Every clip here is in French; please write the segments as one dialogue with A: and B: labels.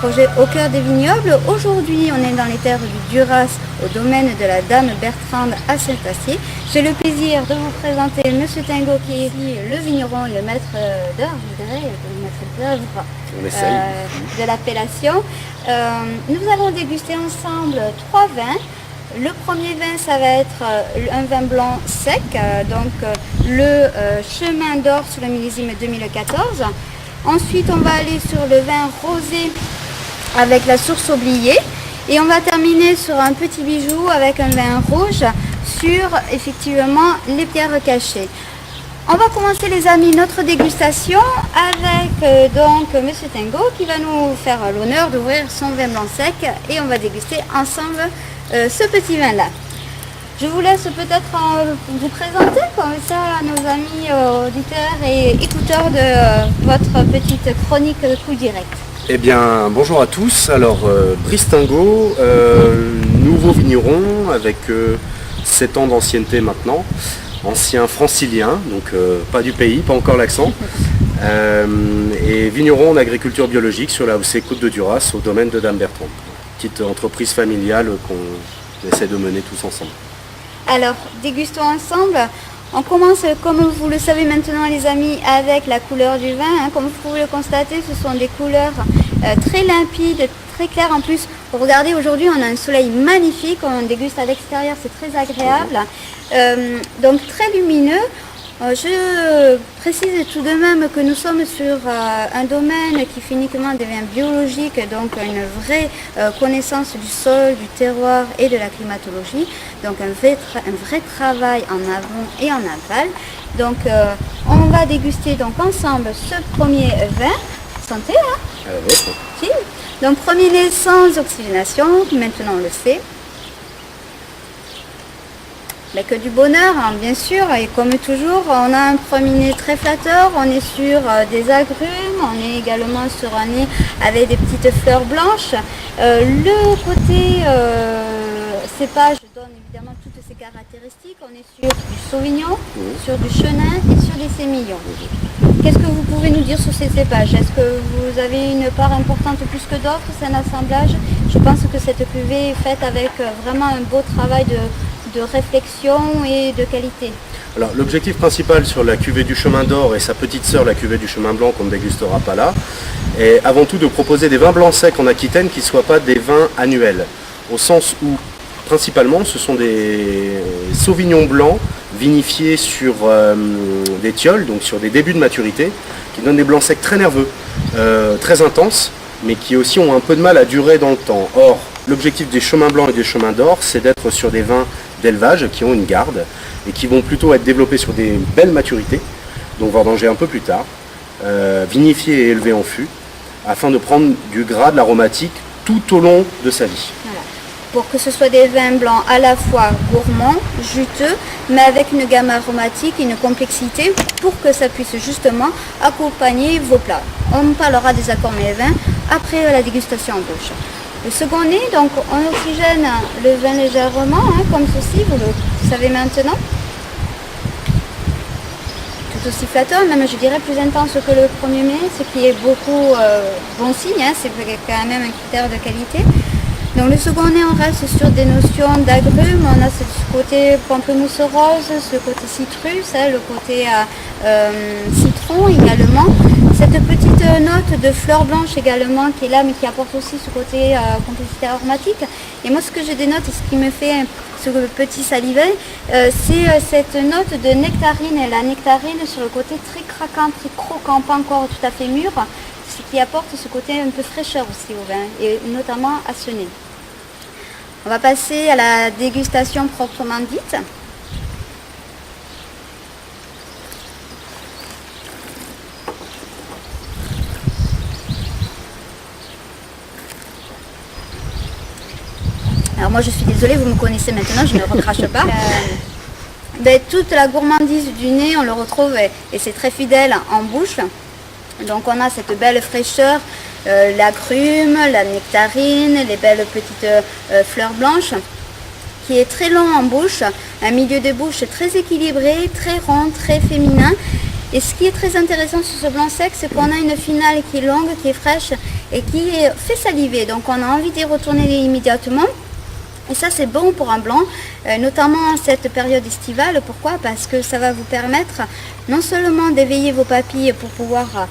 A: projet au cœur des vignobles. Aujourd'hui, on est dans les terres du Duras, au domaine de la Dame Bertrande à Saint-Acier. J'ai le plaisir de vous présenter M. Tingot, qui est ici le vigneron, le maître d'œuvre, je dirais, le maître d'œuvre de l'appellation. Nous allons déguster ensemble 3 vins. Le premier vin, ça va être un vin blanc sec, le Chemin d'Or sur le millésime 2014. Ensuite, on va aller sur le vin rosé avec la source oubliée. Et on va terminer sur un petit bijou avec un vin rouge sur, effectivement, les pierres cachées. On va commencer, les amis, notre dégustation avec M. Tingot qui va nous faire l'honneur d'ouvrir son vin blanc sec. Et on va déguster ensemble ce petit vin-là. Je vous laisse peut-être vous présenter comme ça à nos amis auditeurs et écouteurs de votre petite chronique Coup Direct.
B: Eh bien, bonjour à tous. Alors, Brice Tingot, nouveau vigneron avec 7 ans d'ancienneté maintenant, ancien francilien, donc pas du pays, pas encore l'accent, et vigneron en agriculture biologique sur la Côte de Duras au domaine de Dame Bertrande. Petite entreprise familiale qu'on essaie de mener tous ensemble.
A: Alors, dégustons ensemble. On commence, comme vous le savez maintenant les amis, avec la couleur du vin. Comme vous pouvez le constater, ce sont des couleurs très limpides, très claires. En plus, regardez, aujourd'hui on a un soleil magnifique, on déguste à l'extérieur, c'est très agréable. Donc très lumineux. Je précise tout de même que nous sommes sur un domaine qui fait uniquement des vins biologiques, donc une vraie connaissance du sol, du terroir et de la climatologie, donc un vrai travail en amont et en aval. Donc on va déguster donc ensemble ce premier vin. Santé, hein? Si. Donc premier nez sans oxygénation, maintenant on le sait. Mais que du bonheur, hein, bien sûr, et comme toujours, on a un premier nez très flatteur, on est sur des agrumes, on est également sur un nez avec des petites fleurs blanches. Le côté cépage donne évidemment toutes ces caractéristiques, on est sur du sauvignon, sur du chenin et sur des sémillons. Qu'est-ce que vous pouvez nous dire sur ces cépages? Est-ce que vous avez une part importante plus que d'autres? C'est un assemblage? Je pense que cette cuvée est faite avec vraiment un beau travail de réflexion et de qualité.
B: Alors l'objectif principal sur la cuvée du Chemin d'Or et sa petite sœur, la cuvée du Chemin Blanc, qu'on ne dégustera pas là, est avant tout de proposer des vins blancs secs en Aquitaine qui ne soient pas des vins annuels, au sens où principalement ce sont des sauvignons blancs vinifiés sur des tioles, donc sur des débuts de maturité, qui donnent des blancs secs très nerveux, très intenses, mais qui aussi ont un peu de mal à durer dans le temps. Or, l'objectif des chemins blancs et des chemins d'or, c'est d'être sur des vins d'élevage qui ont une garde et qui vont plutôt être développés sur des belles maturités, donc vendanger un peu plus tard, vinifiés et élevés en fût, afin de prendre du gras, de l'aromatique tout au long de sa vie.
A: Voilà. Pour que ce soit des vins blancs à la fois gourmands, juteux, mais avec une gamme aromatique et une complexité pour que ça puisse justement accompagner vos plats. On parlera des accords mévins après la dégustation en bouche. Le second nez, donc on oxygène le vin légèrement, comme ceci, vous le savez maintenant. Tout aussi flatteur, même je dirais plus intense que le premier nez, ce qui est beaucoup bon signe, c'est quand même un critère de qualité. Donc le second nez, on reste sur des notions d'agrumes, on a ce côté pamplemousse rose, ce côté citrus, le côté citron également. Cette petite note de fleurs blanches également qui est là, mais qui apporte aussi ce côté complexité aromatique. Et moi, ce que je dénote et ce qui me fait ce petit saliver, c'est cette note de nectarine. Et la nectarine sur le côté très craquant, très croquant, pas encore tout à fait mûr, ce qui apporte ce côté un peu fraîcheur aussi au vin, et notamment à ce nez. On va passer à la dégustation proprement dite. Alors moi je suis désolée, vous me connaissez maintenant, je ne recrache pas. Toute la gourmandise du nez, on le retrouve, et c'est très fidèle en bouche. Donc on a cette belle fraîcheur, l'agrume, la nectarine, les belles petites fleurs blanches, qui est très long en bouche, un milieu de bouche très équilibré, très rond, très féminin. Et ce qui est très intéressant sur ce blanc sec, c'est qu'on a une finale qui est longue, qui est fraîche et qui fait saliver. Donc on a envie d'y retourner immédiatement. Et ça c'est bon pour un blanc, notamment en cette période estivale. Pourquoi? Parce que ça va vous permettre non seulement d'éveiller vos papilles pour pouvoir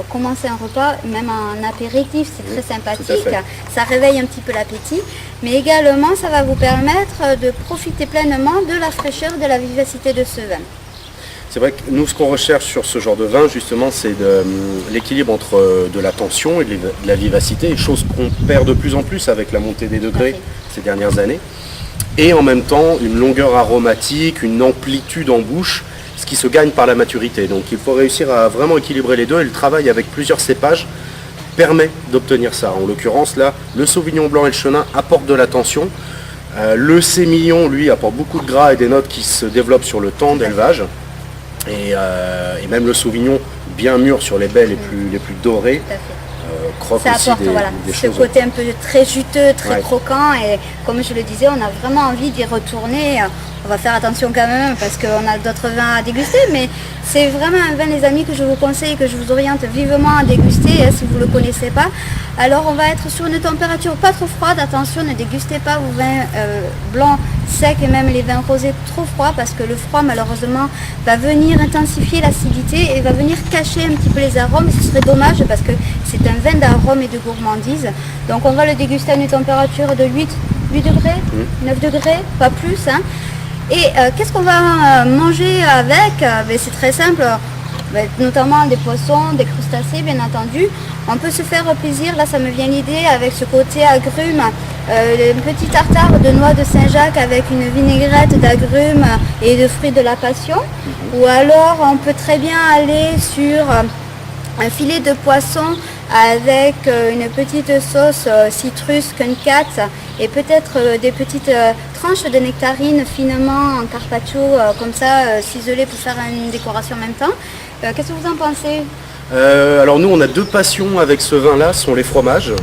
A: commencer un repas, même un apéritif, c'est très sympathique, ça réveille un petit peu l'appétit, mais également ça va vous permettre de profiter pleinement de la fraîcheur, de la vivacité de ce vin.
B: C'est vrai que nous, ce qu'on recherche sur ce genre de vin, justement, c'est l'équilibre entre de la tension et de la vivacité, chose qu'on perd de plus en plus avec la montée des degrés ces dernières années, et en même temps une longueur aromatique, une amplitude en bouche, ce qui se gagne par la maturité. Donc il faut réussir à vraiment équilibrer les deux, et le travail avec plusieurs cépages permet d'obtenir ça. En l'occurrence, là, le Sauvignon blanc et le Chenin apportent de la tension. Le Sémillon, lui, apporte beaucoup de gras et des notes qui se développent sur le temps d'élevage. Et même le Sauvignon bien mûr sur les baies les plus dorées croque
A: ça
B: aussi
A: apporte
B: des
A: ce
B: choses.
A: côté un peu très juteux, très croquant, et comme je le disais, on a vraiment envie d'y retourner. On va faire attention quand même parce qu'on a d'autres vins à déguster, mais c'est vraiment un vin, les amis, que je vous conseille, que je vous oriente vivement à déguster si vous ne le connaissez pas. Alors on va être sur une température pas trop froide. Attention, ne dégustez pas vos vins blancs secs et même les vins rosés trop froids, parce que le froid malheureusement va venir intensifier l'acidité et va venir cacher un petit peu les arômes, et ce serait dommage parce que c'est un vin d'arôme et de gourmandise. Donc on va le déguster à une température de 8 degrés, 9 degrés, pas plus. Et qu'est-ce qu'on va manger avec? C'est très simple, notamment des poissons, des crustacés bien entendu. On peut se faire plaisir, là ça me vient l'idée avec ce côté agrumes, un petit tartare de noix de Saint-Jacques avec une vinaigrette d'agrumes et de fruits de la passion. Ou alors on peut très bien aller sur un filet de poisson avec une petite sauce citrus kunkat et peut-être des petites tranches de nectarine finement en carpaccio comme ça ciselées pour faire une décoration en même temps. Qu'est-ce que vous en pensez?
B: Alors nous, on a deux passions avec ce vin-là, sont les fromages.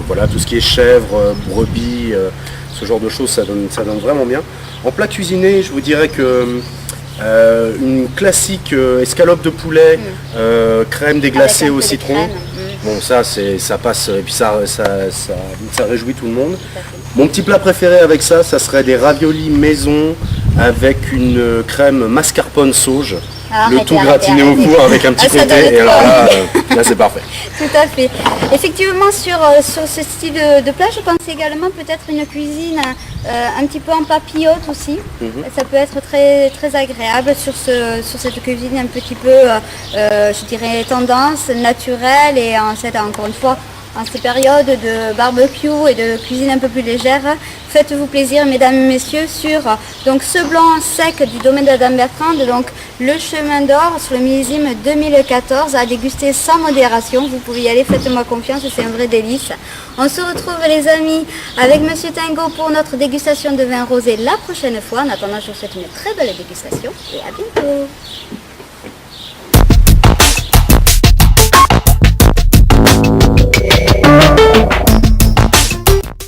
B: Voilà, tout ce qui est chèvre, brebis, ce genre de choses, ça donne vraiment bien. En plat cuisiné, je vous dirais que une classique escalope de poulet, crème déglacée au citron. Bon, ça passe et puis ça réjouit tout le monde. Mon petit plat préféré avec ça serait des raviolis maison avec une crème mascarpone sauge. Le tout gratiné au four avec un petit comté, et alors là c'est parfait.
A: Tout à fait. Effectivement, sur ce style de plat, je pense également peut-être une cuisine un petit peu en papillote aussi. Ça peut être très, très agréable sur cette cuisine un petit peu, je dirais, tendance, naturelle, et encore une fois, en ces périodes de barbecue et de cuisine un peu plus légère. Faites-vous plaisir, mesdames et messieurs, sur donc ce blanc sec du domaine d'Adam Bertrand, donc le Chemin d'Or sur le millésime 2014, à déguster sans modération. Vous pouvez y aller, faites-moi confiance, c'est un vrai délice. On se retrouve, les amis, avec Monsieur Tingo pour notre dégustation de vin rosé la prochaine fois. En attendant, je vous souhaite une très belle dégustation et à bientôt.